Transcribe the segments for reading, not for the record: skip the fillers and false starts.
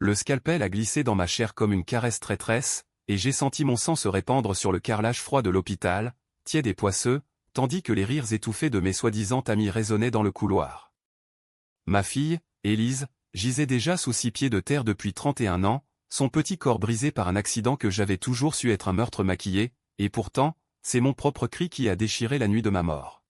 Le scalpel a glissé dans ma chair comme une caresse traîtresse, et j'ai senti mon sang se répandre sur le carrelage froid de l'hôpital, tiède et poisseux, tandis que les rires étouffés de mes soi-disant amis résonnaient dans le couloir. Ma fille, Élise, gisait déjà sous 6 pieds de terre depuis 31 ans, son petit corps brisé par un accident que j'avais toujours su être un meurtre maquillé, et pourtant, c'est mon propre cri qui a déchiré la nuit de ma mort.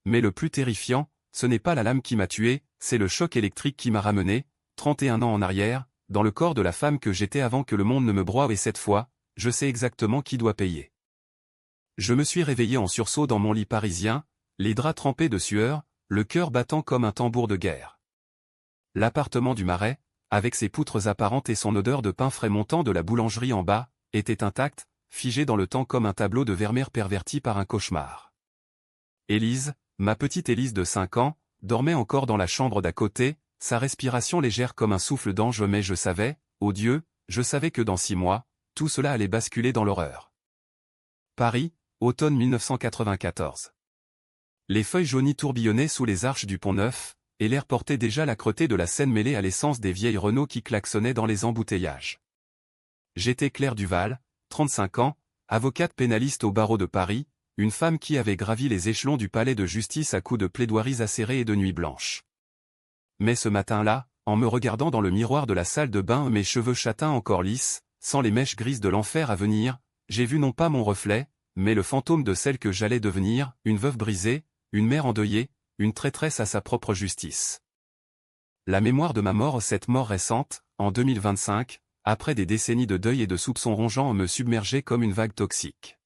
Mais le plus terrifiant, ce n'est pas la lame qui m'a tué, c'est le choc électrique qui m'a ramené, 31 ans en arrière, dans le corps de la femme que j'étais avant que le monde ne me broie, et cette fois, je sais exactement qui doit payer. Je me suis réveillé en sursaut dans mon lit parisien, les draps trempés de sueur, le cœur battant comme un tambour de guerre. L'appartement du Marais, avec ses poutres apparentes et son odeur de pain frais montant de la boulangerie en bas, était intact, figé dans le temps comme un tableau de Vermeer perverti par un cauchemar. Élise, ma petite Élise de 5 ans, dormait encore dans la chambre d'à côté, sa respiration légère comme un souffle d'ange, mais je savais, ô Dieu, je savais que dans 6 mois, tout cela allait basculer dans l'horreur. Paris, automne 1994. Les feuilles jaunies tourbillonnaient sous les arches du Pont-Neuf, et l'air portait déjà l'âcreté de la Seine mêlée à l'essence des vieilles Renault qui klaxonnaient dans les embouteillages. J'étais Claire Duval, 35 ans, avocate pénaliste au barreau de Paris, une femme qui avait gravi les échelons du palais de justice à coups de plaidoiries acérées et de nuits blanches. Mais ce matin-là, en me regardant dans le miroir de la salle de bain, mes cheveux châtains encore lisses, sans les mèches grises de l'enfer à venir, j'ai vu non pas mon reflet, mais le fantôme de celle que j'allais devenir, une veuve brisée, une mère endeuillée, une traîtresse à sa propre justice. La mémoire de ma mort, cette mort récente, en 2025, après des décennies de deuil et de soupçons rongeants, me submergeait comme une vague toxique.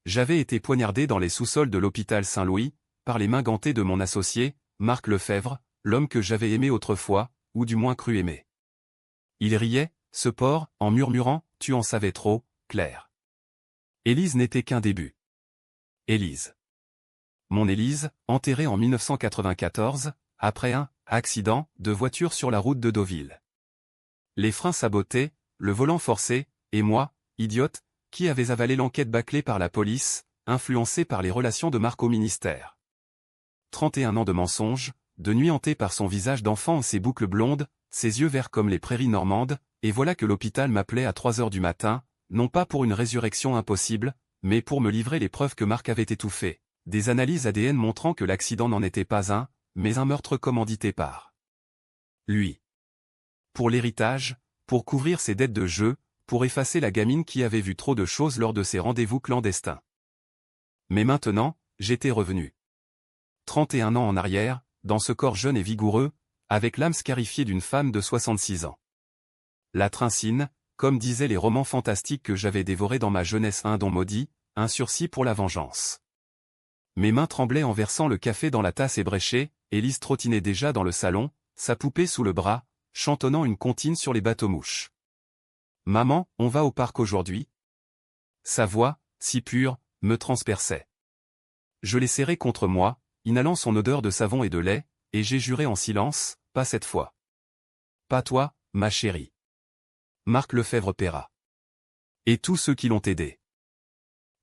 J'avais été poignardé dans les sous-sols de l'hôpital Saint-Louis, par les mains gantées de mon associé, Marc Lefebvre, l'homme que j'avais aimé autrefois, ou du moins cru aimer. Il riait, ce porc, en murmurant « Tu en savais trop, Claire ». Élise n'était qu'un début. Élise. Mon Élise, enterrée en 1994, après un accident de voiture sur la route de Deauville. Les freins sabotés, le volant forcé, et moi, idiote, qui avais avalé l'enquête bâclée par la police, influencée par les relations de Marc au ministère. 31 ans de mensonges, de nuit hantée par son visage d'enfant, ses boucles blondes, ses yeux verts comme les prairies normandes, et voilà que l'hôpital m'appelait à 3 heures du matin, non pas pour une résurrection impossible, mais pour me livrer les preuves que Marc avait étouffées, des analyses ADN montrant que l'accident n'en était pas un, mais un meurtre commandité par lui. Pour l'héritage, pour couvrir ses dettes de jeu, pour effacer la gamine qui avait vu trop de choses lors de ses rendez-vous clandestins. Mais maintenant, j'étais revenu. 31 ans en arrière, dans ce corps jeune et vigoureux, avec l'âme scarifiée d'une femme de 66 ans. La trincine, comme disaient les romans fantastiques que j'avais dévorés dans ma jeunesse, un don maudit, un sursis pour la vengeance. Mes mains tremblaient en versant le café dans la tasse ébréchée, Élise trottinait déjà dans le salon, sa poupée sous le bras, chantonnant une comptine sur les bateaux-mouches. « Maman, on va au parc aujourd'hui ?» Sa voix, si pure, me transperçait. Je l'ai serrée contre moi, inhalant son odeur de savon et de lait, et j'ai juré en silence, « Pas cette fois. Pas toi, ma chérie. » Marc Lefebvre paiera. Et tous ceux qui l'ont aidé.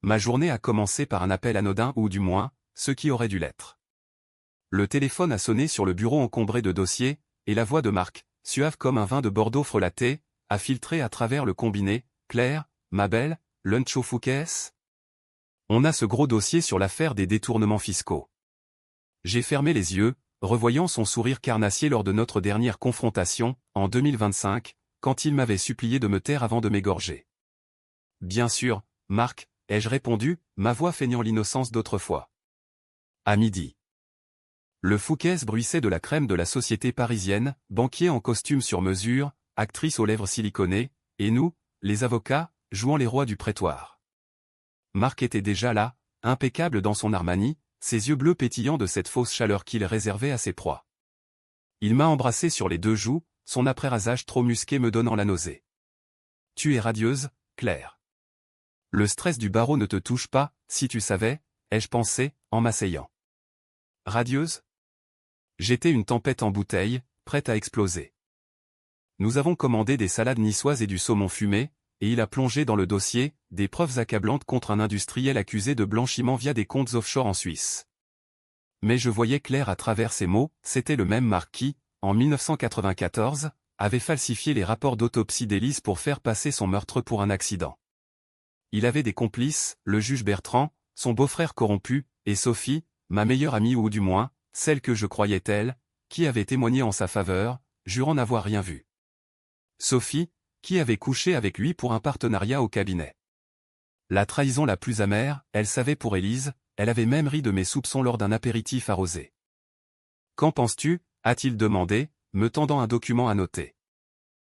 Ma journée a commencé par un appel anodin, ou du moins, ce qui aurait dû l'être. Le téléphone a sonné sur le bureau encombré de dossiers, et la voix de Marc, suave comme un vin de Bordeaux frelaté, a filtré à travers le combiné. « Claire, ma belle, lunch au Fouquet's ? On a ce gros dossier sur l'affaire des détournements fiscaux. » J'ai fermé les yeux, revoyant son sourire carnassier lors de notre dernière confrontation, en 2025, quand il m'avait supplié de me taire avant de m'égorger. « Bien sûr, Marc, » ai-je répondu, ma voix feignant l'innocence d'autrefois. À midi. Le Fouquet's bruissait de la crème de la société parisienne, banquier en costume sur mesure, actrice aux lèvres siliconées, et nous, les avocats, jouant les rois du prétoire. Marc était déjà là, impeccable dans son Armani, ses yeux bleus pétillants de cette fausse chaleur qu'il réservait à ses proies. Il m'a embrassé sur les 2 joues, son après-rasage trop musqué me donnant la nausée. « Tu es radieuse, Claire. Le stress du barreau ne te touche pas, si tu savais, ai-je pensé, en m'asseyant. Radieuse ? J'étais une tempête en bouteille, prête à exploser. Nous avons commandé des salades niçoises et du saumon fumé, et il a plongé dans le dossier, des preuves accablantes contre un industriel accusé de blanchiment via des comptes offshore en Suisse. Mais je voyais clair à travers ces mots, c'était le même Marc qui, en 1994, avait falsifié les rapports d'autopsie d'Élise pour faire passer son meurtre pour un accident. Il avait des complices, le juge Bertrand, son beau-frère corrompu, et Sophie, ma meilleure amie ou du moins, celle que je croyais telle, qui avait témoigné en sa faveur, jurant n'avoir rien vu. Sophie, qui avait couché avec lui pour un partenariat au cabinet. La trahison la plus amère, elle savait pour Élise, elle avait même ri de mes soupçons lors d'un apéritif arrosé. « Qu'en penses-tu » a-t-il demandé, me tendant un document à noter.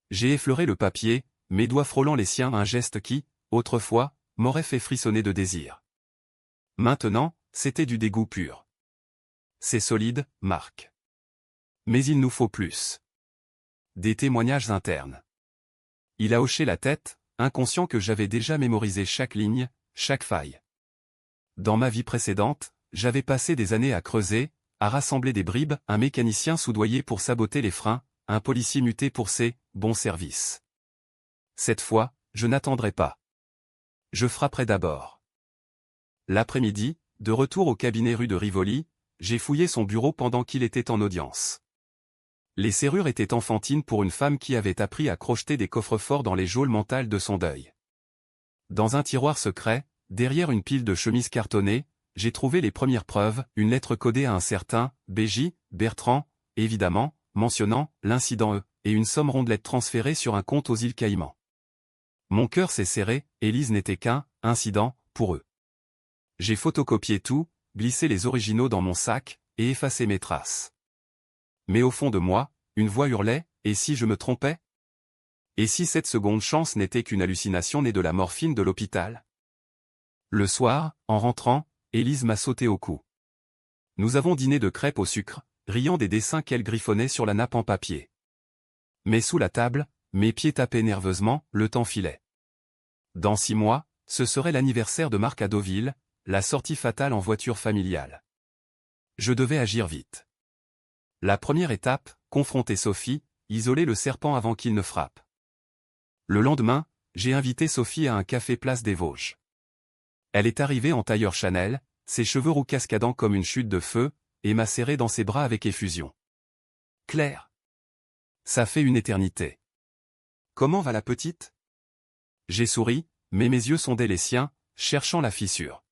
J'ai effleuré le papier, mes doigts frôlant les siens, un geste qui, autrefois, m'aurait fait frissonner de désir. Maintenant, c'était du dégoût pur. C'est solide, Marc. Mais il nous faut plus. Des témoignages internes. Il a hoché la tête, inconscient que j'avais déjà mémorisé chaque ligne, chaque faille. Dans ma vie précédente, j'avais passé des années à creuser, à rassembler des bribes, un mécanicien soudoyé pour saboter les freins, un policier muté pour ses bons services. Cette fois, je n'attendrai pas. Je frapperai d'abord. L'après-midi, de retour au cabinet rue de Rivoli, j'ai fouillé son bureau pendant qu'il était en audience. Les serrures étaient enfantines pour une femme qui avait appris à crocheter des coffres-forts dans les geôles mentales de son deuil. Dans un tiroir secret, derrière une pile de chemises cartonnées, j'ai trouvé les premières preuves, une lettre codée à un certain B.J. Bertrand, évidemment, mentionnant l'incident et une somme rondelette transférée sur un compte aux îles Caïmans. Mon cœur s'est serré, Élise n'était qu'un incident pour eux. J'ai photocopié tout, glissé les originaux dans mon sac, et effacé mes traces. Mais au fond de moi, une voix hurlait, et si je me trompais? Et si cette seconde chance n'était qu'une hallucination née de la morphine de l'hôpital? Le soir, en rentrant, Élise m'a sauté au cou. Nous avons dîné de crêpes au sucre, riant des dessins qu'elle griffonnait sur la nappe en papier. Mais sous la table, mes pieds tapaient nerveusement, le temps filait. Dans 6 mois, ce serait l'anniversaire de Marc à Deauville, la sortie fatale en voiture familiale. Je devais agir vite. La première étape, confronter Sophie, isoler le serpent avant qu'il ne frappe. Le lendemain, j'ai invité Sophie à un café place des Vosges. Elle est arrivée en tailleur Chanel, ses cheveux roux cascadant comme une chute de feu, et m'a serré dans ses bras avec effusion. « Claire. Ça fait une éternité. Comment va la petite ?» J'ai souri, mais mes yeux sondaient les siens, cherchant la fissure.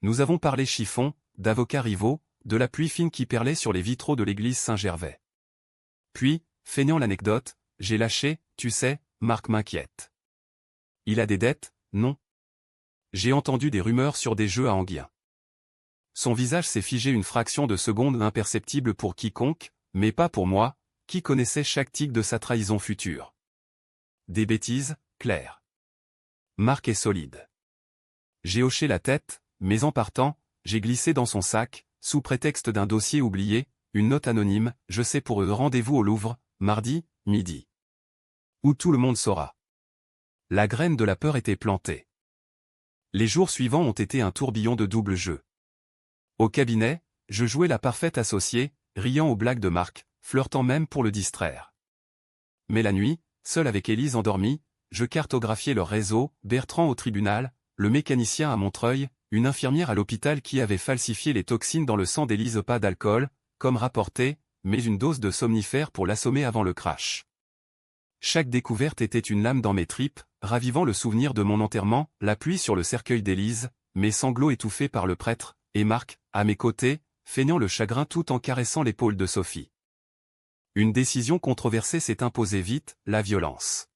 Nous avons parlé chiffon, d'avocats rivaux, de la pluie fine qui perlait sur les vitraux de l'église Saint-Gervais. Puis, feignant l'anecdote, j'ai lâché, tu sais, Marc m'inquiète. Il a des dettes, non? J'ai entendu des rumeurs sur des jeux à Enghien. Son visage s'est figé une fraction de seconde imperceptible pour quiconque, mais pas pour moi, qui connaissais chaque tic de sa trahison future. Des bêtises, Claire. Marc est solide. J'ai hoché la tête, mais en partant, j'ai glissé dans son sac, sous prétexte d'un dossier oublié, une note anonyme, je sais pour eux rendez-vous au Louvre, mardi, midi. Où tout le monde saura. La graine de la peur était plantée. Les jours suivants ont été un tourbillon de double jeu. Au cabinet, je jouais la parfaite associée, riant aux blagues de Marc, flirtant même pour le distraire. Mais la nuit, seul avec Élise endormie, je cartographiais leur réseau, Bertrand au tribunal, le mécanicien à Montreuil, une infirmière à l'hôpital qui avait falsifié les toxines dans le sang d'Élise, pas d'alcool, comme rapporté, mais une dose de somnifère pour l'assommer avant le crash. Chaque découverte était une lame dans mes tripes, ravivant le souvenir de mon enterrement, la pluie sur le cercueil d'Élise, mes sanglots étouffés par le prêtre, et Marc, à mes côtés, feignant le chagrin tout en caressant l'épaule de Sophie. Une décision controversée s'est imposée vite, la violence.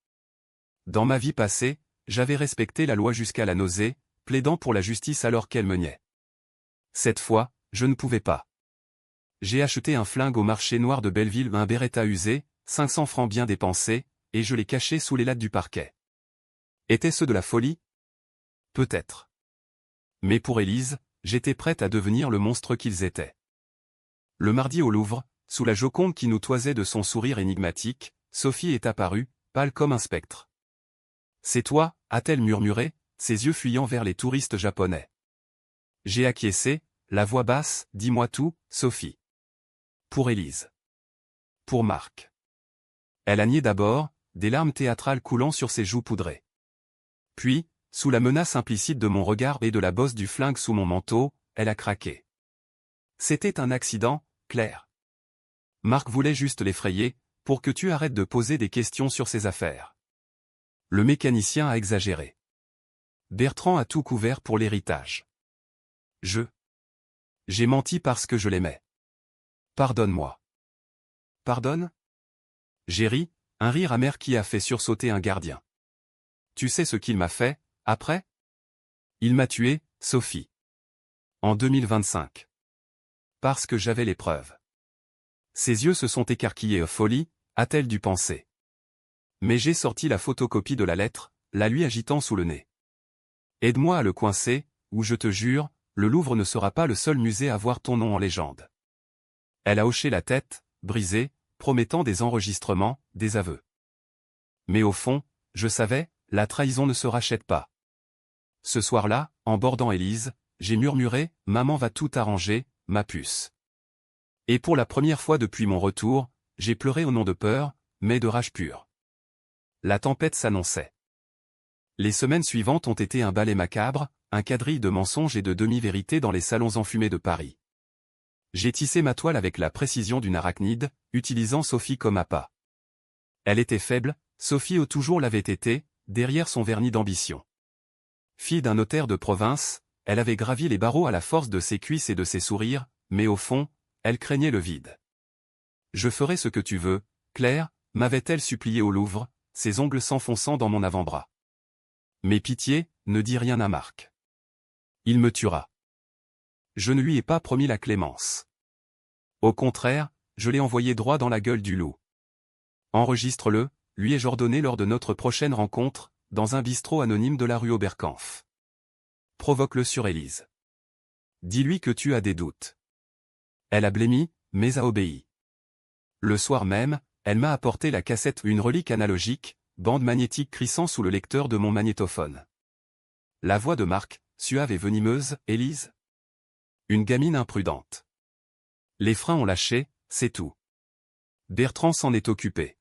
Dans ma vie passée, j'avais respecté la loi jusqu'à la nausée, plaidant pour la justice alors qu'elle me niait. Cette fois, je ne pouvais pas. J'ai acheté un flingue au marché noir de Belleville, un Beretta usé, 500 francs bien dépensés, et je l'ai caché sous les lattes du parquet. Était-ce de la folie? Peut-être. Mais pour Élise, j'étais prête à devenir le monstre qu'ils étaient. Le mardi au Louvre, sous la Joconde qui nous toisait de son sourire énigmatique, Sophie est apparue, pâle comme un spectre. « C'est toi » a-t-elle murmuré, ses yeux fuyant vers les touristes japonais. J'ai acquiescé, la voix basse, « Dis-moi tout, Sophie. » Pour Élise. Pour Marc. Elle a nié d'abord, des larmes théâtrales coulant sur ses joues poudrées. Puis, sous la menace implicite de mon regard et de la bosse du flingue sous mon manteau, elle a craqué. C'était un accident, Claire. Marc voulait juste l'effrayer, pour que tu arrêtes de poser des questions sur ses affaires. Le mécanicien a exagéré. Bertrand a tout couvert pour l'héritage. J'ai menti parce que je l'aimais. Pardonne-moi. Pardonne? J'ai ri, un rire amer qui a fait sursauter un gardien. Tu sais ce qu'il m'a fait, après? Il m'a tué, Sophie. En 2025. Parce que j'avais les preuves. Ses yeux se sont écarquillés. Folie, a-t-elle dû penser. Mais j'ai sorti la photocopie de la lettre, la lui agitant sous le nez. Aide-moi à le coincer, ou je te jure, le Louvre ne sera pas le seul musée à voir ton nom en légende. Elle a hoché la tête, brisée, promettant des enregistrements, des aveux. Mais au fond, je savais, la trahison ne se rachète pas. Ce soir-là, en bordant Élise, j'ai murmuré, maman va tout arranger, ma puce. Et pour la première fois depuis mon retour, j'ai pleuré au nom de peur, mais de rage pure. La tempête s'annonçait. Les semaines suivantes ont été un ballet macabre, un quadrille de mensonges et de demi-vérités dans les salons enfumés de Paris. J'ai tissé ma toile avec la précision d'une arachnide, utilisant Sophie comme appât. Elle était faible, Sophie toujours l'avait été, derrière son vernis d'ambition. Fille d'un notaire de province, elle avait gravi les barreaux à la force de ses cuisses et de ses sourires, mais au fond, elle craignait le vide. Je ferai ce que tu veux, Claire, m'avait-elle supplié au Louvre, ses ongles s'enfonçant dans mon avant-bras. Mais pitié, ne dis rien à Marc. Il me tuera. Je ne lui ai pas promis la clémence. Au contraire, je l'ai envoyé droit dans la gueule du loup. Enregistre-le, lui ai-je ordonné lors de notre prochaine rencontre, dans un bistrot anonyme de la rue Oberkampf. Provoque-le sur Élise. Dis-lui que tu as des doutes. Elle a blêmi, mais a obéi. Le soir même, elle m'a apporté la cassette, une relique analogique, bande magnétique crissant sous le lecteur de mon magnétophone. La voix de Marc, suave et venimeuse, Élise. Une gamine imprudente. Les freins ont lâché, c'est tout. Bertrand s'en est occupé.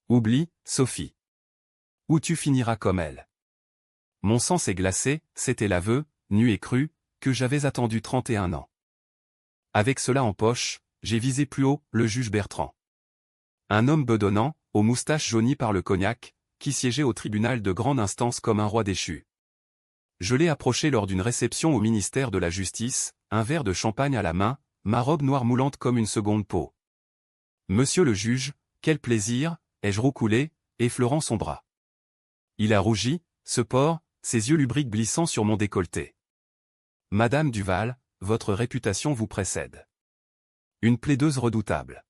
Oublie, Sophie. Ou tu finiras comme elle. Mon sang s'est glacé, c'était l'aveu, nu et cru, que j'avais attendu 31 ans. Avec cela en poche, j'ai visé plus haut, le juge Bertrand. Un homme bedonnant, aux moustaches jaunies par le cognac, qui siégeait au tribunal de grande instance comme un roi déchu. Je l'ai approché lors d'une réception au ministère de la Justice, un verre de champagne à la main, ma robe noire moulante comme une seconde peau. Monsieur le juge, quel plaisir, ai-je roucoulé, effleurant son bras. Il a rougi, ce porc, ses yeux lubriques glissant sur mon décolleté. Madame Duval, votre réputation vous précède. Une plaideuse redoutable.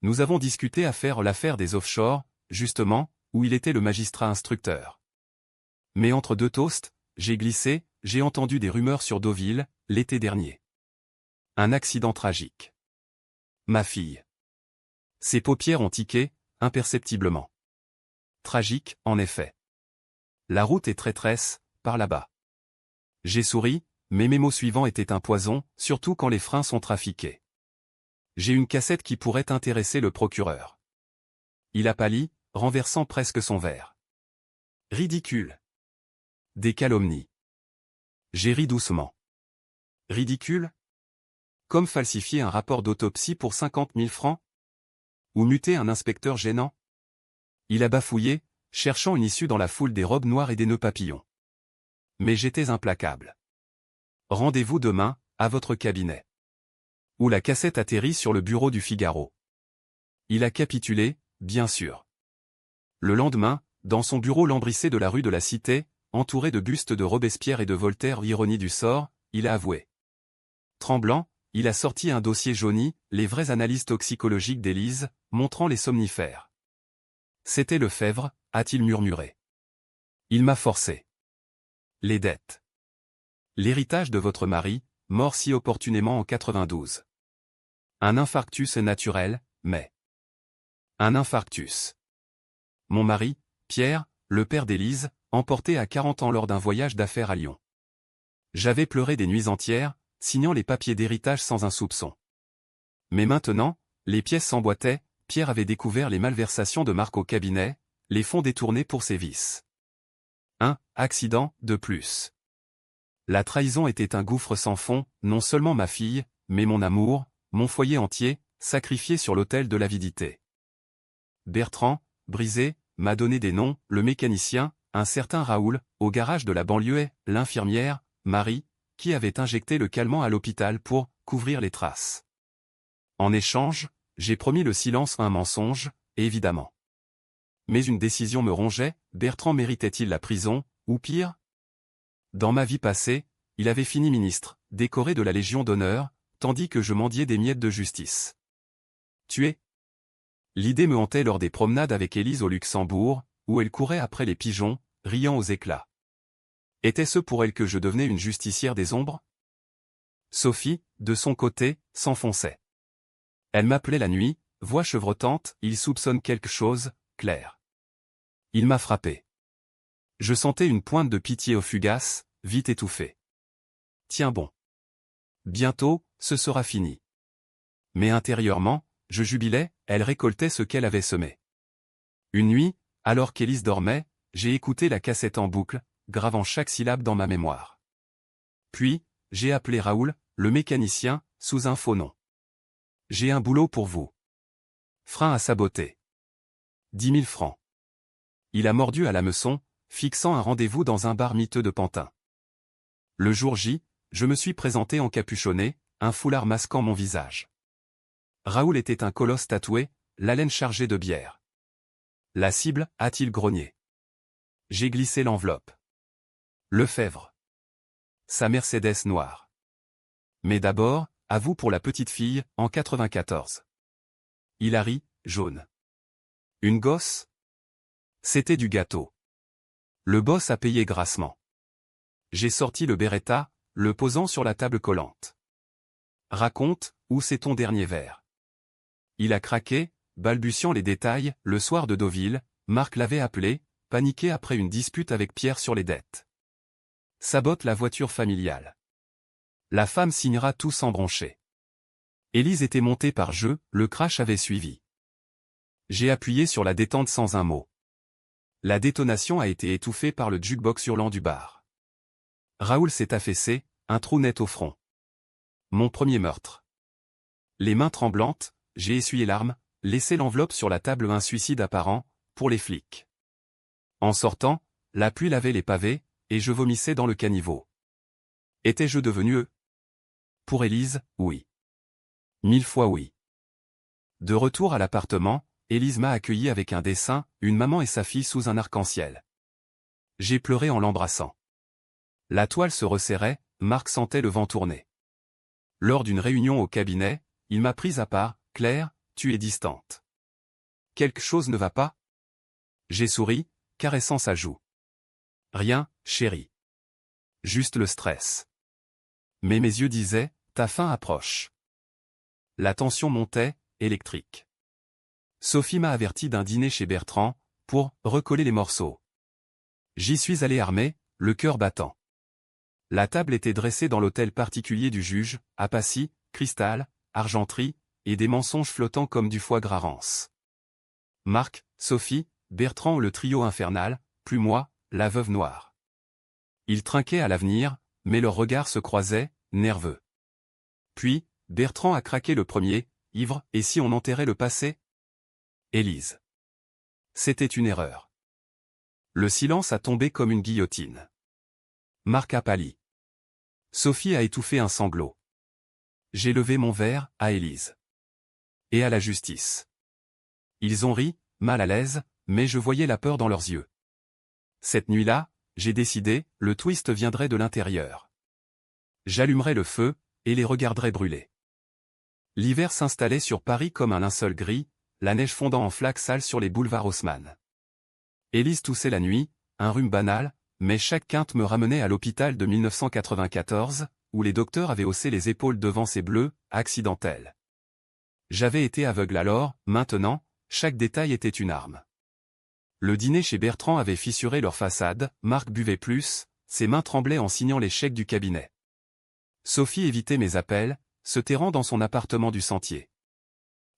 Nous avons discuté à faire l'affaire des offshore, justement, où il était le magistrat instructeur. Mais entre deux toasts, j'ai glissé, j'ai entendu des rumeurs sur Deauville, l'été dernier. Un accident tragique. Ma fille. Ses paupières ont tiqué, imperceptiblement. Tragique, en effet. La route est traîtresse, par là-bas. J'ai souri, mais mes mots suivants étaient un poison, surtout quand les freins sont trafiqués. J'ai une cassette qui pourrait intéresser le procureur. Il a pâli, renversant presque son verre. Ridicule. Des calomnies. J'ai ri doucement. Ridicule? Comme falsifier un rapport d'autopsie pour 50 000 francs? Ou muter un inspecteur gênant? Il a bafouillé, cherchant une issue dans la foule des robes noires et des nœuds papillons. Mais j'étais implacable. Rendez-vous demain, à votre cabinet. Où la cassette atterrit sur le bureau du Figaro. Il a capitulé, bien sûr. Le lendemain, dans son bureau lambrissé de la rue de la Cité, entouré de bustes de Robespierre et de Voltaire, ironie du sort, il a avoué. Tremblant, il a sorti un dossier jauni, les vraies analyses toxicologiques d'Élise, montrant les somnifères. C'était Lefebvre, a-t-il murmuré. Il m'a forcé. Les dettes. L'héritage de votre mari, mort si opportunément en 92. Un infarctus naturel, mais... Un infarctus. Mon mari, Pierre, le père d'Élise, emporté à 40 ans lors d'un voyage d'affaires à Lyon. J'avais pleuré des nuits entières, signant les papiers d'héritage sans un soupçon. Mais maintenant, les pièces s'emboîtaient, Pierre avait découvert les malversations de Marc au cabinet, les fonds détournés pour ses vices. Un accident de plus. La trahison était un gouffre sans fond, non seulement ma fille, mais mon amour, mon foyer entier, sacrifié sur l'autel de l'avidité. Bertrand, brisé, m'a donné des noms, le mécanicien, un certain Raoul, au garage de la banlieue et l'infirmière, Marie, qui avait injecté le calmant à l'hôpital pour couvrir les traces. En échange, j'ai promis le silence, un mensonge, évidemment. Mais une décision me rongeait, Bertrand méritait-il la prison, ou pire? Dans ma vie passée, il avait fini ministre, décoré de la Légion d'honneur, tandis que je mendiais des miettes de justice. Tué? L'idée me hantait lors des promenades avec Élise au Luxembourg, où elle courait après les pigeons, riant aux éclats. Était-ce pour elle que je devenais une justicière des ombres? Sophie, de son côté, s'enfonçait. Elle m'appelait la nuit, voix chevrotante, il soupçonne quelque chose, Claire. Il m'a frappé. Je sentais une pointe de pitié au fugace, vite étouffée. Tiens bon. Bientôt, ce sera fini. Mais intérieurement, je jubilais, elle récoltait ce qu'elle avait semé. Une nuit, alors qu'Élise dormait, j'ai écouté la cassette en boucle, gravant chaque syllabe dans ma mémoire. Puis, j'ai appelé Raoul, le mécanicien, sous un faux nom. J'ai un boulot pour vous. Frein à saboter. 10 000 francs. Il a mordu à l'hameçon, fixant un rendez-vous dans un bar miteux de Pantin. Le jour J, je me suis présenté encapuchonné, un foulard masquant mon visage. Raoul était un colosse tatoué, l'haleine chargée de bière. La cible, a-t-il grogné. J'ai glissé l'enveloppe. Lefebvre. Sa Mercedes noire. Mais d'abord, à vous pour la petite fille, en 94. Hilary, jaune. Une gosse? C'était du gâteau. Le boss a payé grassement. J'ai sorti le Beretta, le posant sur la table collante. Raconte, où c'est ton dernier verre? Il a craqué, balbutiant les détails, le soir de Deauville, Marc l'avait appelé, paniqué après une dispute avec Pierre sur les dettes. Sabote la voiture familiale. La femme signera tout sans broncher. Élise était montée par jeu, le crash avait suivi. J'ai appuyé sur la détente sans un mot. La détonation a été étouffée par le jukebox hurlant du bar. Raoul s'est affaissé, un trou net au front. Mon premier meurtre. Les mains tremblantes, j'ai essuyé l'arme, laissé l'enveloppe sur la table, un suicide apparent, pour les flics. En sortant, la pluie lavait les pavés, et je vomissais dans le caniveau. Étais-je devenu eux? Pour Élise, oui. 1000 fois oui. De retour à l'appartement, Élise m'a accueilli avec un dessin, une maman et sa fille sous un arc-en-ciel. J'ai pleuré en l'embrassant. La toile se resserrait, Marc sentait le vent tourner. Lors d'une réunion au cabinet, il m'a prise à part, « Claire, tu es distante. Quelque chose ne va pas ?» J'ai souri, caressant sa joue. « Rien, chérie. Juste le stress. » Mais mes yeux disaient, « Ta fin approche. » La tension montait, électrique. Sophie m'a averti d'un dîner chez Bertrand, pour recoller les morceaux. J'y suis allé armé, le cœur battant. La table était dressée dans l'hôtel particulier du juge, à Passy, cristal, argenterie, et des mensonges flottants comme du foie gras rance. Marc, Sophie, Bertrand, le trio infernal, plus moi, la veuve noire. Ils trinquaient à l'avenir, mais leurs regards se croisaient, nerveux. Puis, Bertrand a craqué le premier, ivre, et si on enterrait le passé? Élise. C'était une erreur. Le silence a tombé comme une guillotine. Marc a pâli. Sophie a étouffé un sanglot. J'ai levé mon verre, à Élise. Et à la justice. Ils ont ri, mal à l'aise, mais je voyais la peur dans leurs yeux. Cette nuit-là, j'ai décidé, le twist viendrait de l'intérieur. J'allumerais le feu, et les regarderais brûler. L'hiver s'installait sur Paris comme un linceul gris, la neige fondant en flaques sales sur les boulevards Haussmann. Élise toussait la nuit, un rhume banal, mais chaque quinte me ramenait à l'hôpital de 1994, où les docteurs avaient haussé les épaules devant ces bleus, accidentels. J'avais été aveugle alors, maintenant, chaque détail était une arme. Le dîner chez Bertrand avait fissuré leur façade, Marc buvait plus, ses mains tremblaient en signant les chèques du cabinet. Sophie évitait mes appels, se terrant dans son appartement du Sentier.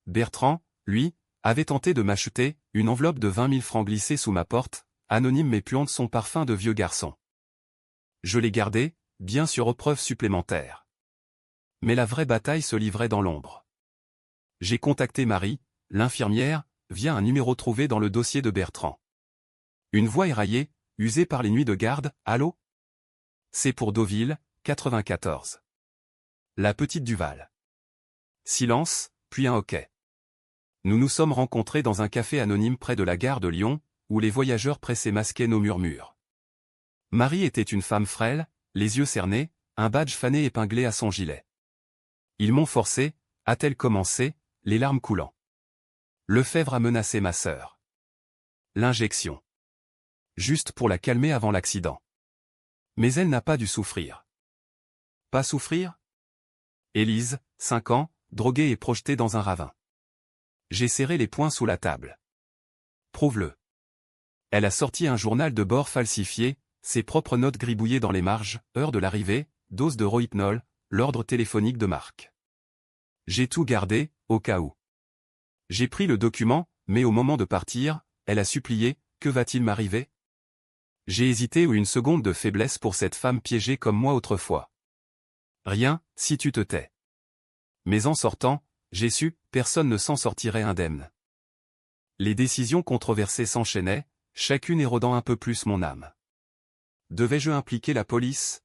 Bertrand, lui, avait tenté de m'acheter une enveloppe de 20 000 francs glissée sous ma porte, anonyme mais puant de son parfum de vieux garçon. Je l'ai gardé, bien sûr aux preuves supplémentaires. Mais la vraie bataille se livrait dans l'ombre. J'ai contacté Marie, l'infirmière, via un numéro trouvé dans le dossier de Bertrand. Une voix éraillée, usée par les nuits de garde, « Allô ? C'est pour Deauville, 94. La petite Duval. » Silence, puis un hoquet. Nous nous sommes rencontrés dans un café anonyme près de la gare de Lyon, où les voyageurs pressaient masquer nos murmures. Marie était une femme frêle, les yeux cernés, un badge fané épinglé à son gilet. Ils m'ont forcé, a-t-elle commencé, les larmes coulant. Lefebvre a menacé ma sœur. L'injection. Juste pour la calmer avant l'accident. Mais elle n'a pas dû souffrir. Pas souffrir ? Élise, 5 ans, droguée et projetée dans un ravin. J'ai serré les poings sous la table. Prouve-le. Elle a sorti un journal de bord falsifié, ses propres notes gribouillées dans les marges, heure de l'arrivée, dose de Rohypnol, l'ordre téléphonique de Marc. J'ai tout gardé, au cas où. J'ai pris le document, mais au moment de partir, elle a supplié, « Que va-t-il m'arriver ?» J'ai hésité ou une seconde de faiblesse pour cette femme piégée comme moi autrefois. Rien, si tu te tais. Mais en sortant, j'ai su, personne ne s'en sortirait indemne. Les décisions controversées s'enchaînaient, chacune érodant un peu plus mon âme. Devais-je impliquer la police ?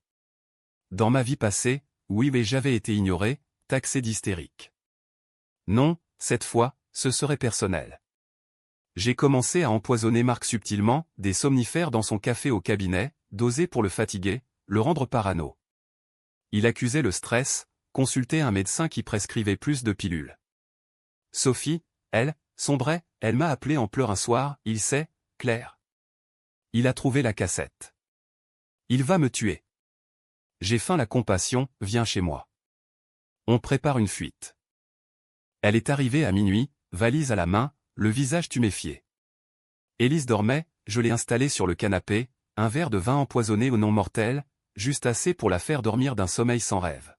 Dans ma vie passée, oui, mais j'avais été ignoré, taxé d'hystérique. Non, cette fois, ce serait personnel. J'ai commencé à empoisonner Marc subtilement, des somnifères dans son café au cabinet, dosés pour le fatiguer, le rendre parano. Il accusait le stress, consultait un médecin qui prescrivait plus de pilules. Sophie, elle, sombrait, elle m'a appelé en pleurs un soir, il sait, Claire. Il a trouvé la cassette. Il va me tuer. J'ai faim, la compassion, viens chez moi. On prépare une fuite. Elle est arrivée à minuit, valise à la main, le visage tuméfié. Élise dormait, je l'ai installée sur le canapé, un verre de vin empoisonné au non mortel, juste assez pour la faire dormir d'un sommeil sans rêve.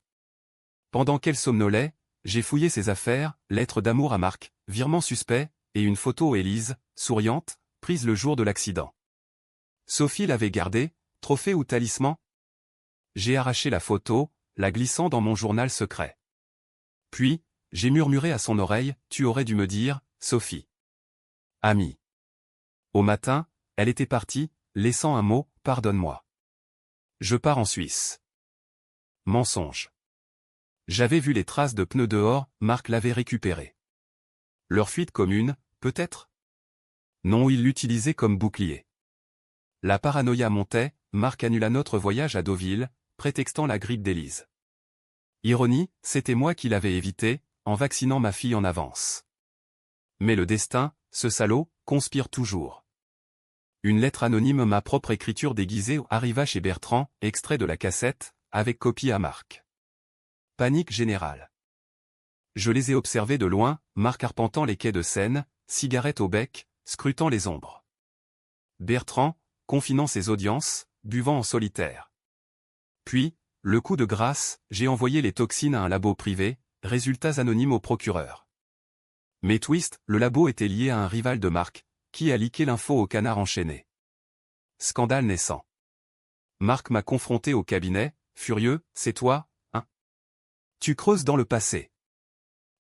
Pendant qu'elle somnolait, j'ai fouillé ses affaires, lettre d'amour à Marc, virement suspect, et une photo Élise, souriante, prise le jour de l'accident. Sophie l'avait gardée, trophée ou talisman ? J'ai arraché la photo, la glissant dans mon journal secret. Puis, j'ai murmuré à son oreille, tu aurais dû me dire, Sophie. Amie. Au matin, elle était partie, laissant un mot, pardonne-moi. Je pars en Suisse. Mensonge. J'avais vu les traces de pneus dehors, Marc l'avait récupéré. Leur fuite commune, peut-être ? Non, il l'utilisait comme bouclier. La paranoïa montait, Marc annula notre voyage à Deauville, prétextant la grippe d'Élise. Ironie, c'était moi qui l'avais évité, en vaccinant ma fille en avance. Mais le destin, ce salaud, conspire toujours. Une lettre anonyme, ma propre écriture déguisée, arriva chez Bertrand, extrait de la cassette, avec copie à Marc. Panique générale. Je les ai observés de loin, Marc arpentant les quais de Seine, cigarette au bec, scrutant les ombres. Bertrand, confinant ses audiences, buvant en solitaire. Puis, le coup de grâce, j'ai envoyé les toxines à un labo privé, résultats anonymes au procureur. Mais twist, le labo était lié à un rival de Marc, qui a leaké l'info au Canard enchaîné. Scandale naissant. Marc m'a confronté au cabinet, furieux, c'est toi, hein ? Tu creuses dans le passé.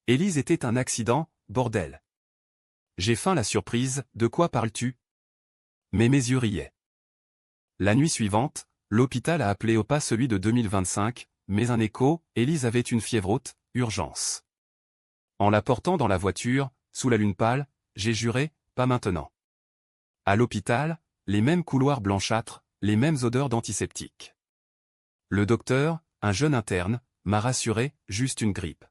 Élise était un accident, bordel. J'ai feint la surprise, de quoi parles-tu ? Mais mes yeux riaient. La nuit suivante, l'hôpital a appelé au pas celui de 2025, mais un écho, Élise avait une fièvre haute, urgence. En la portant dans la voiture, sous la lune pâle, j'ai juré, pas maintenant. À l'hôpital, les mêmes couloirs blanchâtres, les mêmes odeurs d'antiseptiques. Le docteur, un jeune interne, m'a rassuré, juste une grippe.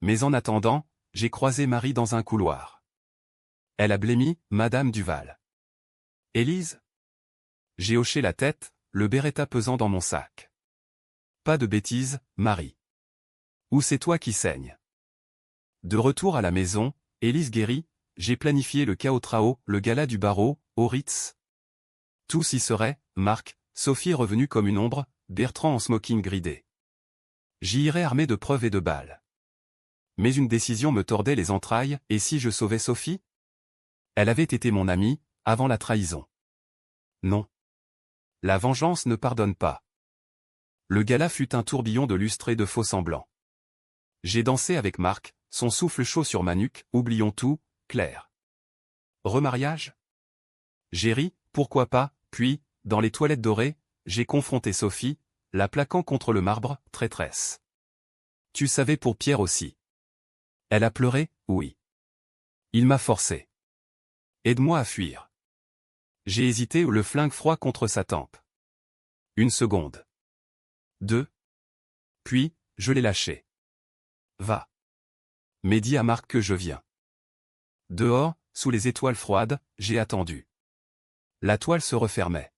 Mais en attendant, j'ai croisé Marie dans un couloir. Elle a blêmi, Madame Duval. Élise ? J'ai hoché la tête, le Beretta pesant dans mon sac. Pas de bêtises, Marie. Ou c'est toi qui saignes. De retour à la maison, Élise guérit, j'ai planifié le Cao-Trao, le gala du barreau, au Ritz. Tous y seraient, Marc, Sophie revenue comme une ombre, Bertrand en smoking gridé. J'y irais armé de preuves et de balles. Mais une décision me tordait les entrailles, et si je sauvais Sophie ? Elle avait été mon amie, avant la trahison. Non. La vengeance ne pardonne pas. Le gala fut un tourbillon de lustres et de faux semblants. J'ai dansé avec Marc, son souffle chaud sur ma nuque, oublions tout, Claire. Remariage? J'ai ri, pourquoi pas, puis, dans les toilettes dorées, j'ai confronté Sophie, la plaquant contre le marbre, traîtresse. Tu savais pour Pierre aussi. Elle a pleuré, oui. Il m'a forcé. Aide-moi à fuir. J'ai hésité, le flingue froid contre sa tempe. Une seconde. 2. Puis, je l'ai lâché. Va. Mais dis à Marc que je viens. Dehors, sous les étoiles froides, j'ai attendu. La toile se refermait.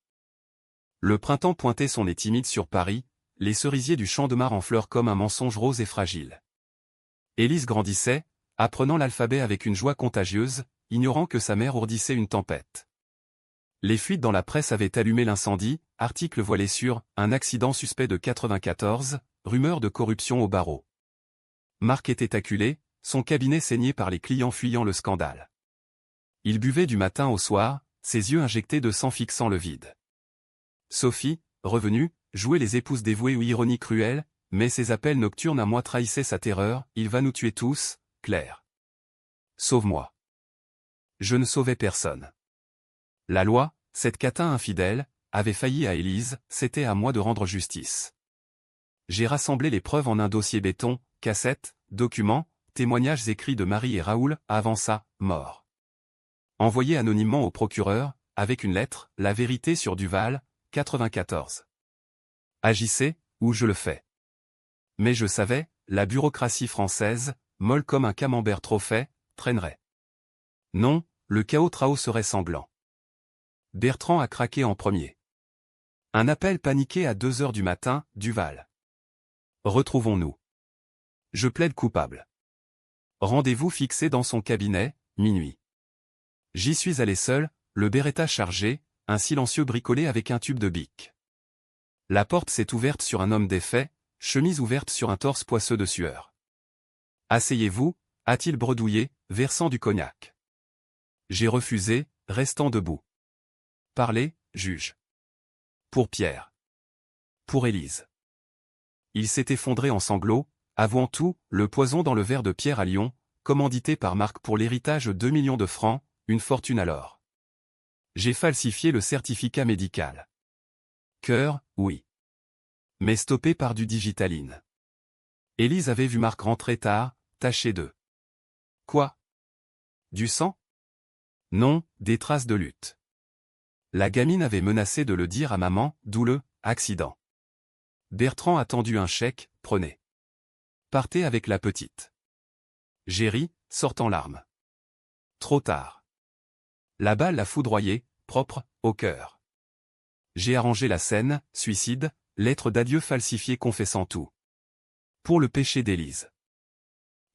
Le printemps pointait son nez timide sur Paris, les cerisiers du champ de Mars en fleurs comme un mensonge rose et fragile. Élise grandissait, apprenant l'alphabet avec une joie contagieuse, ignorant que sa mère ourdissait une tempête. Les fuites dans la presse avaient allumé l'incendie, articles voilés sur « Un accident suspect de 94 », rumeur de corruption au barreau. Marc était acculé, son cabinet saigné par les clients fuyant le scandale. Il buvait du matin au soir, ses yeux injectés de sang fixant le vide. Sophie, revenue, jouait les épouses dévouées ou ironie cruelle, mais ses appels nocturnes à moi trahissaient sa terreur, « Il va nous tuer tous, Claire. Sauve-moi. » Je ne sauvais personne. La loi, cette catin infidèle, avait failli à Élise, c'était à moi de rendre justice. J'ai rassemblé les preuves en un dossier béton, cassettes, documents, témoignages écrits de Marie et Raoul, avant sa mort. Envoyé anonymement au procureur, avec une lettre, la vérité sur Duval, 94. Agissez, ou je le fais. Mais je savais, la bureaucratie française, molle comme un camembert trop fait, traînerait. Non, le chaos trao serait sanglant. Bertrand a craqué en premier. Un appel paniqué à 2 heures du matin, Duval. Retrouvons-nous. Je plaide coupable. Rendez-vous fixé dans son cabinet, minuit. J'y suis allé seul, le Beretta chargé, un silencieux bricolé avec un tube de bic. La porte s'est ouverte sur un homme défait, chemise ouverte sur un torse poisseux de sueur. Asseyez-vous, a-t-il bredouillé, versant du cognac. J'ai refusé, restant debout. Parlez, juge. Pour Pierre. Pour Élise. Il s'est effondré en sanglots, avouant tout, le poison dans le verre de Pierre à Lyon, commandité par Marc pour l'héritage 2 millions de francs, une fortune alors. J'ai falsifié le certificat médical. Cœur, oui. Mais stoppé par du digitaline. Élise avait vu Marc rentrer tard, taché de. Quoi? Du sang? Non, des traces de lutte. La gamine avait menacé de le dire à maman, d'où le accident. Bertrand a tendu un chèque, prenez. Partez avec la petite. J'ai ri, sortant larmes. Trop tard. La balle l'a foudroyé, propre, au cœur. J'ai arrangé la scène, suicide, lettre d'adieu falsifiée confessant tout. Pour le péché d'Élise.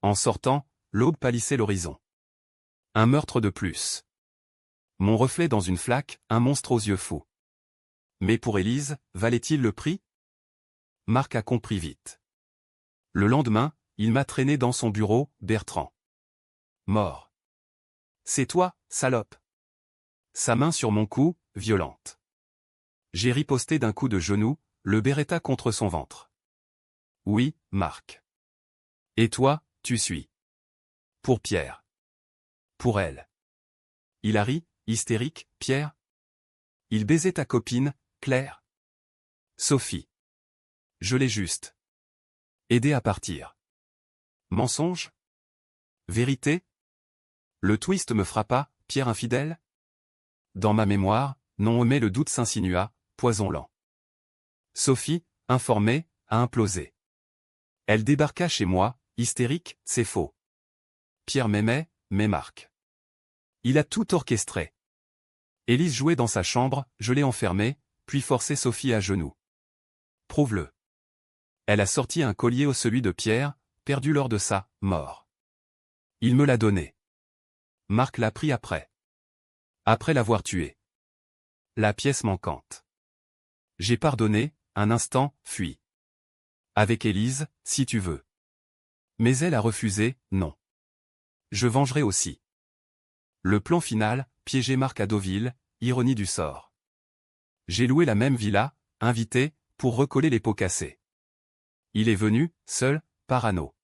En sortant, l'aube pâlissait l'horizon. Un meurtre de plus. Mon reflet dans une flaque, un monstre aux yeux fous. Mais pour Élise, valait-il le prix? Marc a compris vite. Le lendemain, il m'a traîné dans son bureau, Bertrand. Mort. C'est toi, salope. Sa main sur mon cou, violente. J'ai riposté d'un coup de genou, le Beretta contre son ventre. Oui, Marc. Et toi, tu suis. Pour Pierre. Pour elle. Il a ri, hystérique, Pierre. Il baisait ta copine, Claire. Sophie. Je l'ai juste. Aidé à partir. Mensonge? Vérité? Le twist me frappa, Pierre infidèle? Dans ma mémoire, non mais le doute s'insinua, poison lent. Sophie, informée, a implosé. Elle débarqua chez moi, hystérique, c'est faux. Pierre m'aimait, mais Marc. Il a tout orchestré. Élise jouait dans sa chambre, je l'ai enfermée, puis forcé Sophie à genoux. Prouve-le. Elle a sorti un collier au celui de Pierre, perdu lors de sa mort. Il me l'a donné. Marc l'a pris après. Après l'avoir tué. La pièce manquante. J'ai pardonné, un instant, fui. Avec Élise, si tu veux. Mais elle a refusé, non. Je vengerai aussi. Le plan final, piéger Marc à Deauville, ironie du sort. J'ai loué la même villa, invité, pour recoller les pots cassés. Il est venu, seul, parano.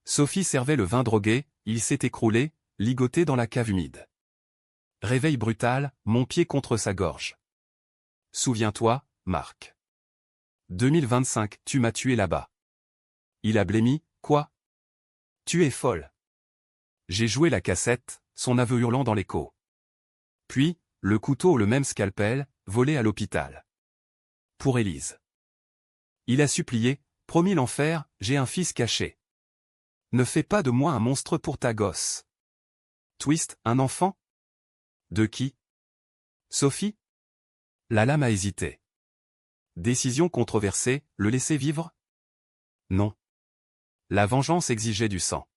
Sophie servait le vin drogué, il s'est écroulé, ligoté dans la cave humide. Réveil brutal, mon pied contre sa gorge. Souviens-toi, Marc. 2025, tu m'as tué là-bas. Il a blêmi, quoi? Tu es folle. J'ai joué la cassette, son aveu hurlant dans l'écho. Puis, le couteau ou le même scalpel, volé à l'hôpital. Pour Élise. Il a supplié, promis l'enfer, j'ai un fils caché. Ne fais pas de moi un monstre pour ta gosse. Twist, un enfant? De qui? Sophie? La lame a hésité. Décision controversée, le laisser vivre? Non. La vengeance exigeait du sang.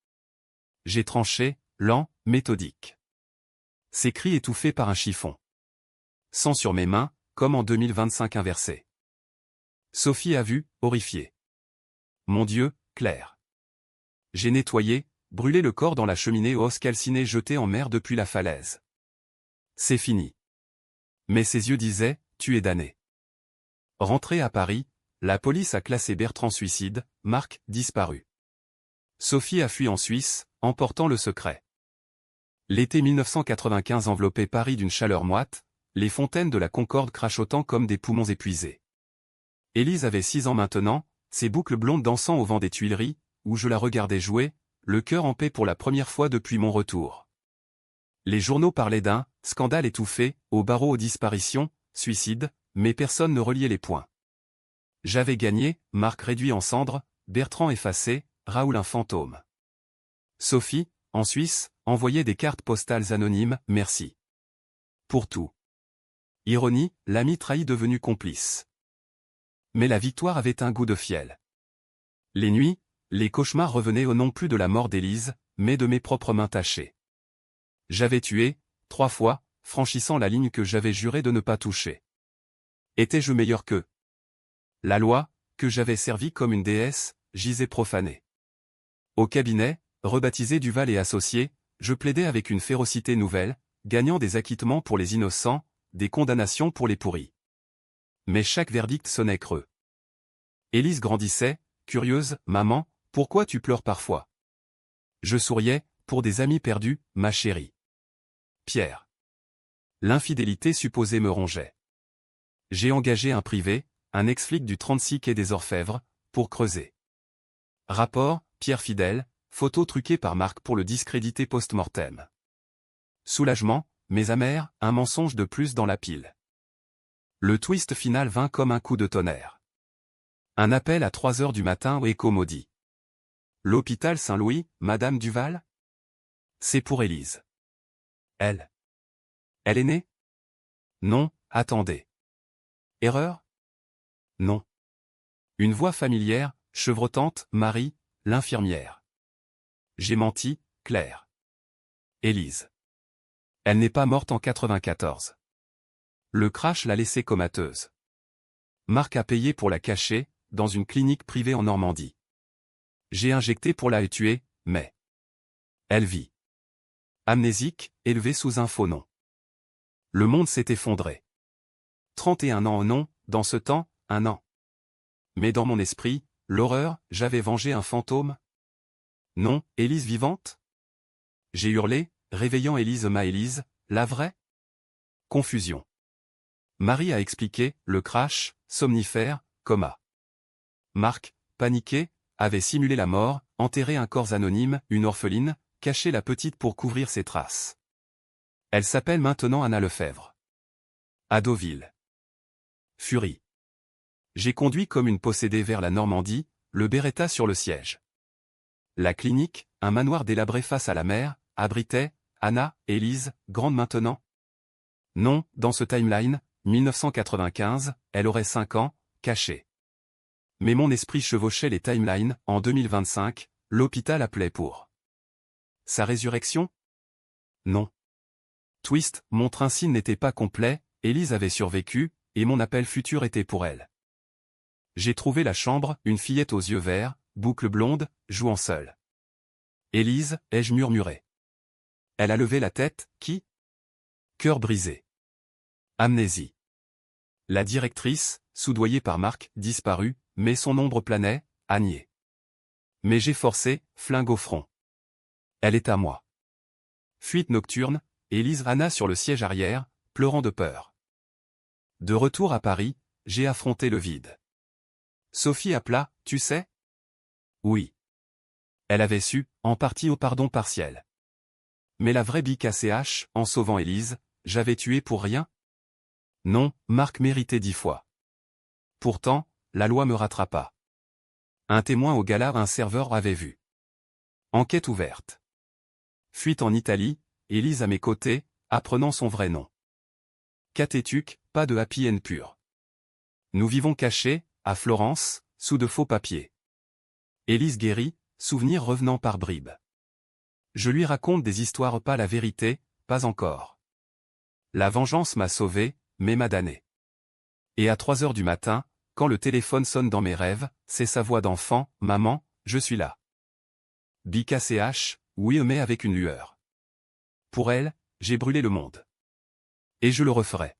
J'ai tranché, lent, méthodique. Ses cris étouffés par un chiffon. Sang sur mes mains, comme en 2025 inversé. Sophie a vu, horrifiée. Mon Dieu, Claire. J'ai nettoyé, brûlé le corps dans la cheminée aux os calcinés jeté en mer depuis la falaise. C'est fini. Mais ses yeux disaient, tu es damné. Rentré à Paris, la police a classé Bertrand suicide, Marc, disparu. Sophie a fui en Suisse, emportant le secret. L'été 1995 enveloppait Paris d'une chaleur moite, les fontaines de la Concorde crachotant comme des poumons épuisés. Élise avait 6 ans maintenant, ses boucles blondes dansant au vent des Tuileries, où je la regardais jouer, le cœur en paix pour la première fois depuis mon retour. Les journaux parlaient d'un « scandale étouffé », au barreau aux disparitions, suicide, mais personne ne reliait les points. J'avais gagné, Marc réduit en cendres, Bertrand effacé, Raoul un fantôme. Sophie, en Suisse, envoyait des cartes postales anonymes, merci. Pour tout. Ironie, l'ami trahi devenu complice. Mais la victoire avait un goût de fiel. Les nuits, les cauchemars revenaient au non plus de la mort d'Élise, mais de mes propres mains tachées. J'avais tué, 3 fois, franchissant la ligne que j'avais juré de ne pas toucher. Étais-je meilleur qu'eux? La loi, que j'avais servie comme une déesse, gisait profanée. Au cabinet, rebaptisé Duval et Associés, je plaidais avec une férocité nouvelle, gagnant des acquittements pour les innocents, des condamnations pour les pourris. Mais chaque verdict sonnait creux. Élise grandissait, curieuse, maman, pourquoi tu pleures parfois? Je souriais, pour des amis perdus, ma chérie. Pierre. L'infidélité supposée me rongeait. J'ai engagé un privé, un ex-flic du 36 quai des Orfèvres, pour creuser. Rapport, Pierre fidèle, photo truquée par Marc pour le discréditer post-mortem. Soulagement, mais amer, un mensonge de plus dans la pile. Le twist final vint comme un coup de tonnerre. Un appel à 3 heures du matin au écho maudit. L'hôpital Saint-Louis, Madame Duval? C'est pour Élise. Elle est née? Non, attendez. Erreur? Non. Une voix familière, chevrotante, Marie, l'infirmière. J'ai menti, Claire. Élise. Elle n'est pas morte en 94. Le crash l'a laissée comateuse. Marc a payé pour la cacher, dans une clinique privée en Normandie. J'ai injecté pour la tuer, mais elle vit. Amnésique, élevée sous un faux nom. Le monde s'est effondré. 31 ans au nom, dans ce temps, un an. Mais dans mon esprit, l'horreur, j'avais vengé un fantôme? Non, Élise vivante? J'ai hurlé, réveillant Élise ma Élise, la vraie? Confusion. Marie a expliqué, le crash, somnifère, coma. Marc, paniqué, avait simulé la mort, enterré un corps anonyme, une orpheline, caché la petite pour couvrir ses traces. Elle s'appelle maintenant Anna Lefebvre. À Deauville. Furie. J'ai conduit comme une possédée vers la Normandie, le Beretta sur le siège. La clinique, un manoir délabré face à la mer, abritait, Anna, Élise, grande maintenant? Non, dans ce timeline, 1995, elle aurait 5 ans, cachée. Mais mon esprit chevauchait les timelines, en 2025, l'hôpital appelait pour. Sa résurrection? Non. Twist, mon train signe n'était pas complet, Élise avait survécu, et mon appel futur était pour elle. J'ai trouvé la chambre, une fillette aux yeux verts, boucles blondes, jouant seule. Élise, ai-je murmuré. Elle a levé la tête, qui? Cœur brisé. Amnésie. La directrice, soudoyée par Marc, disparue, mais son ombre planait, Agnès. Mais j'ai forcé, flingue au front. Elle est à moi. Fuite nocturne, Élise Anna sur le siège arrière, pleurant de peur. De retour à Paris, j'ai affronté le vide. Sophie appela, tu sais? Oui. Elle avait su, en partie au pardon partiel. Mais la vraie BKCH, en sauvant Élise, j'avais tué pour rien? Non, Marc méritait 10 fois. Pourtant, la loi me rattrapa. Un témoin au gala, un serveur avait vu. Enquête ouverte. Fuite en Italie, Élise à mes côtés, apprenant son vrai nom. Cathétuque, pas de happy end pur. Nous vivons cachés, à Florence, sous de faux papiers. Élise guérit, souvenirs revenant par bribes. Je lui raconte des histoires, pas la vérité, pas encore. La vengeance m'a sauvé, mais m'a damné. Et à 3 heures du matin, quand le téléphone sonne dans mes rêves, c'est sa voix d'enfant, maman, je suis là. BKCH, oui mais avec une lueur. Pour elle, j'ai brûlé le monde. Et je le referai.